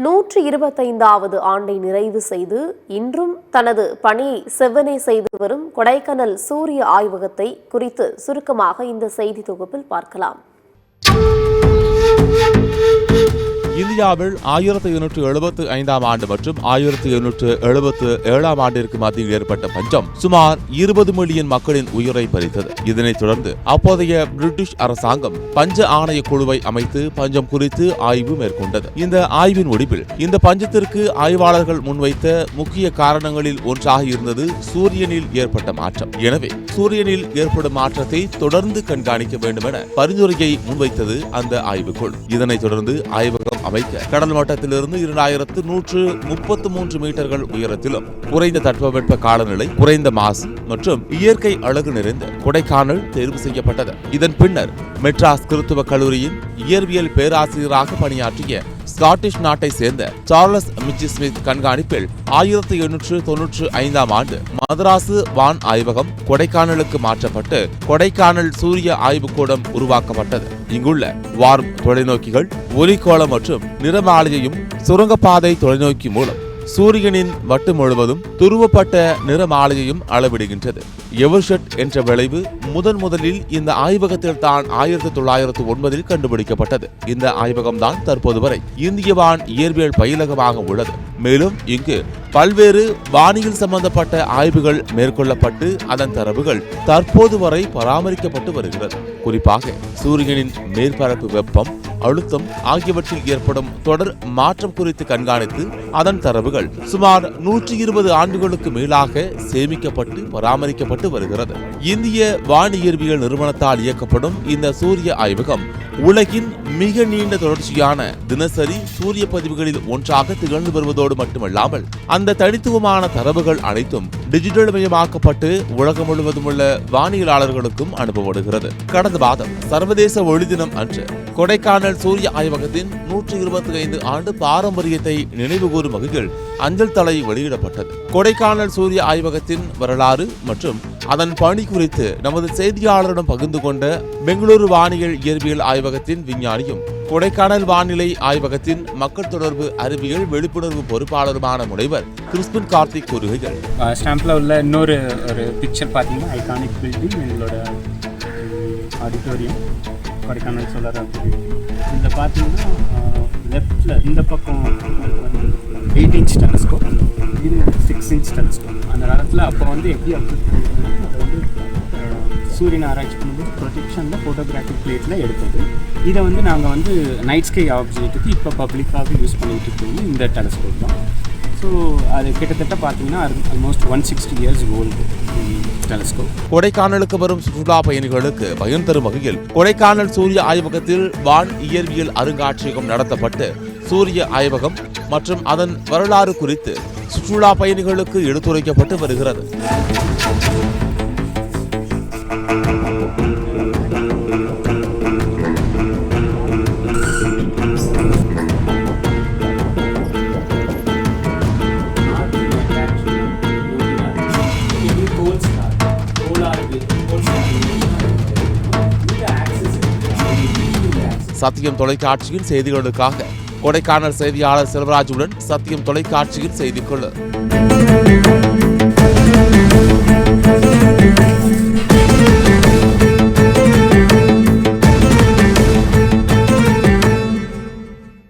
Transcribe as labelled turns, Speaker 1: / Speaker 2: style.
Speaker 1: 125வது ஆண்டை நிறைவு செய்து இன்றும் தனது பணியை செவ்வனே செய்து வரும் கொடைக்கானல் சூரிய ஆய்வகத்தை குறித்து சுருக்கமாக இந்த செய்தி தொகுப்பில் பார்க்கலாம்.
Speaker 2: இந்தியாவில் 1875 ஆண்டு மற்றும் 1877 ஆண்டிற்கு மத்தியில் ஏற்பட்ட பஞ்சம் சுமார் 20 மில்லியன் மக்களின் உயிரை பறித்தது. இதனைத் தொடர்ந்து அப்போதைய பிரிட்டிஷ் அரசாங்கம் பஞ்ச ஆணைய குழுவை அமைத்து பஞ்சம் குறித்து ஆய்வு மேற்கொண்டது. இந்த ஆய்வின் முடிவில் இந்த பஞ்சத்திற்கு ஆய்வாளர்கள் முன்வைத்த முக்கிய காரணங்களில் ஒன்றாக இருந்தது சூரியனில் ஏற்பட்ட மாற்றம். எனவே சூரியனில் ஏற்படும் மாற்றத்தை தொடர்ந்து கண்காணிக்க வேண்டும் என பரிந்துரையை முன்வைத்தது அந்த ஆய்வுக்குழு. இதனைத் தொடர்ந்து ஆய்வகம் அமைக்க கடல் மட்டத்திலிருந்து 2133 மீட்டர்கள் உயரத்திலும் குறைந்த தட்பவெட்ப காலநிலை, குறைந்த மாசு மற்றும் இயற்கை அழகு நிறைந்த கொடைக்கானல் தேர்வு செய்யப்பட்டது. இதன் பின்னர் மெட்ராஸ் கிறிஸ்துவ கல்லூரியின் இயற்பியல் பேராசிரியராக பணியாற்றிய ஸ்காட்டிஷ் நாட்டை சேர்ந்த சார்லஸ் மிச்சி ஸ்மித் கண்காணிப்பில் 1895 ஆண்டு மதராசு வான் ஆய்வகம் கொடைக்கானலுக்கு மாற்றப்பட்டு கொடைக்கானல் சூரிய ஆய்வுக்கூடம் உருவாக்கப்பட்டது. இங்குள்ள வார்ம் தொலைநோக்கிகள் ஒலிக்கோளம் மற்றும் நிறமாலையையும் சுரங்கப்பாதை தொலைநோக்கி மூலம் சூரியனின் வட்டு முழுவதும் துருவப்பட்ட நிறமாலையையும் அளவிடுகின்றது. எவர்ஷெட் என்ற விளைவு முதலில் இந்த ஆய்வகத்தில் தான் 1909 கண்டுபிடிக்கப்பட்டது. இந்த ஆய்வகம் தான் தற்போது வரை இந்திய வான் இயற்பியல் பயிலகமாக உள்ளது. மேலும் இங்கு பல்வேறு வானியல் சம்பந்தப்பட்ட ஆய்வுகள் மேற்கொள்ளப்பட்டு அதன் தரவுகள் தற்போது வரை பராமரிக்கப்பட்டு வருகிறது. குறிப்பாக சூரியனின் மேற்பரப்பு வெப்பம், அழுத்தம் ஆகியவற்றில் ஏற்படும் தொடர் மாற்றம் குறித்து கண்காணித்து அதன் தரவுகள் சுமார் 120 ஆண்டுகளுக்கு மேலாக சேமிக்கப்பட்டு பராமரிக்கப்பட்டு வருகிறது. இந்திய வானியற்பியல் நிறுவனத்தால் இயக்கப்படும் இந்த சூரிய ஆய்வகம் உலகின் மிக நீண்ட தொடர்ச்சியான தினசரி சூரிய பதிவுகளில் ஒன்றாக திகழ்ந்து வருவதோடு மட்டுமல்லாமல் அந்த தனித்துவமான தரவுகள் அனைத்தும் டிஜிட்டல் மயமாக்கப்பட்டு உலகம் முழுவதும் உள்ள வானியலாளர்களுக்கும் அனுப்பப்படுகிறது. கடந்த மாதம் சர்வதேச ஒளி தினம் அன்று கொடைக்கானல் சூரிய ஆய்வகத்தின் 125 ஆண்டு பாரம்பரியத்தை நினைவுகூரும் வகையில் அஞ்சல் தலை வெளியிடப்பட்டது. கொடைக்கானல் சூரிய ஆய்வகத்தின் வரலாறு மற்றும் அதன் பணி குறித்து நமது செய்தியாளரிடம் பகிர்ந்து கொண்ட பெங்களூரு வானியல் இயற்பியல் ஆய்வகத்தின் விஞ்ஞானியும் கொடைக்கானல் வானிலை ஆய்வகத்தின் மக்கள் தொடர்பு அறிவியல் விழிப்புணர்வு பொறுப்பாளருமான முனைவர் கிறிஸ்பின் கார்த்திக் கூறுகைகள்,
Speaker 3: ஸ்டாம்பில் உள்ள இன்னொரு ஒரு பிக்சர் பார்த்தீங்கன்னா ஐகானிக் பில்டிங் எங்களோட ஆடிட்டோரியம் கொடைக்கானல் சோலார். இதில் பார்த்தீங்கன்னா லெஃப்டில் இந்த பக்கம் 8 இன்ச் டெலஸ்கோப், இது 6 இன்ச் டெலஸ்கோப். அந்த காலத்தில் அப்போ வந்து எப்படி அப்சர்வ் பண்ணிட்டு அதை வந்து சூரியன் ஆராய்ச்சி பண்ணும்போது ப்ரொஜெக்ஷனில் ஃபோட்டோகிராஃபிக் பிளேட்டில் எடுத்தது. இதை வந்து நாங்கள் வந்து நைட் ஸ்கை ஆப்ஜெக்ட்டுக்கு இப்போ பப்ளிக்காக யூஸ் பண்ணிட்டு இருக்கோம் இந்த டெலஸ்கோப் தான். ஸோ அது கிட்டத்தட்ட பார்த்தீங்கன்னா ஆல்மோஸ்ட் 160 இயர்ஸ் ஓல்டு டெலஸ்கோப்.
Speaker 2: கொடைக்கானலுக்கு வரும் சுற்றுலா பயணிகளுக்கு பயன் தரும் வகையில் கொடைக்கானல் சூரிய ஆய்வகத்தில் வான் இயற்பியல் அருங்காட்சியகம் நடத்தப்பட்டு சூரிய ஆய்வகம் மற்றும் அதன் வரலாறு குறித்து சுற்றுலா பயணிகளுக்கு எடுத்துரைக்கப்பட்டு வருகிறது. சத்தியம் தொலைக்காட்சியின் செய்திகளுக்காக கொடைக்கானல் செய்தியாளர் செல்வராஜுடன் சத்தியம் தொலைக்காட்சியின் செய்திக்குழு.